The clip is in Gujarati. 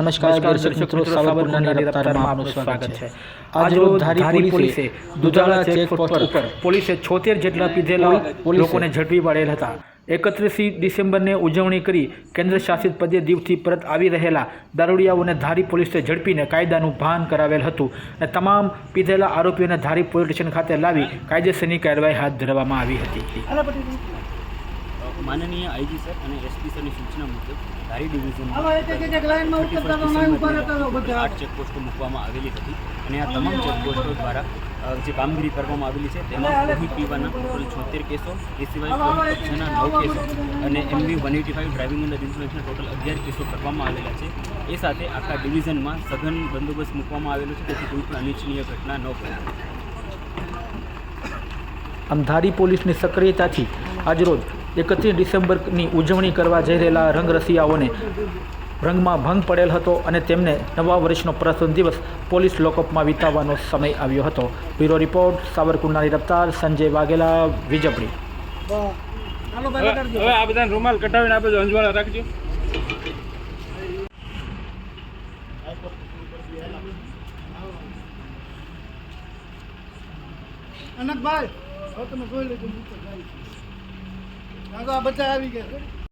નમસ્કાર દર્શક મિત્રો, સાવરકુંડલાની રફતારમાં આપનું સ્વાગત છે। આજરોજ ધારી પોલીસે દુધાળા ચેકપોસ્ટ ઉપર પોલીસે 76 જેટલા પીધેલા લોકોને ઝડપી પાડેલ હતા। 31 ડિસેમ્બરને ઉજવણી કરી કેન્દ્ર શાસિત પ્રદેશ દીવથી પરત આવી રહેલા દારૂડિયાઓને ધારી પોલીસે ઝડપીને કાયદાનું ભાન કરાવેલ હતું અને તમામ પીધેલા આરોપીઓને ધારી પોલીસ સ્ટેશન ખાતે લાવી કાયદેસરની કાર્યવાહી હાથ ધરવામાં આવી હતી। माननीय आईजी सर और एसपी सर की सूचना मुजब धारी डिविजन 8 चेकपोस्टों मूकवामां आवेली हती अने आ तमाम चेकपोस्टों द्वारा जे कामगीरी करवामां आवेली छे तेमां कोई पीवाना टोटल 76 केसों ए सिवाय कब्जाना 9 केसों अने MV 185 ड्राइविंग अंडर इन्फ्लुएंसना टोटल 11 केसों करवामां आवेला छे। ए साथे आखा डिविजनमां सघन बंदोबस्त मूकवामां आवेलो छे जेथी कोई पण अनिच्छनीय घटना न बने। आम धारी पोलीसनी सक्रियताथी આજરોજ 31 ડિસેમ્બરની ઉજવણી કરવા જઈ રહેલા રંગરસિયાઓને રંગમાં ભંગ પડેલ હતો અને તેમને નવા વર્ષનો પ્રથમ દિવસ પોલીસ લોકઅપમાં વિતાવવાનો સમય આવ્યો હતો। Bureau report, સાવરકુંડલાની રફતાર, Sanjay Vaghela, Vijpadi. હવે આ બધા રૂમાલ કઢાવીને આપજો, અંજવાળા રાખજો। અનકભાઈ તમે જોઈ લેજો, આ બધા આવી ગયા।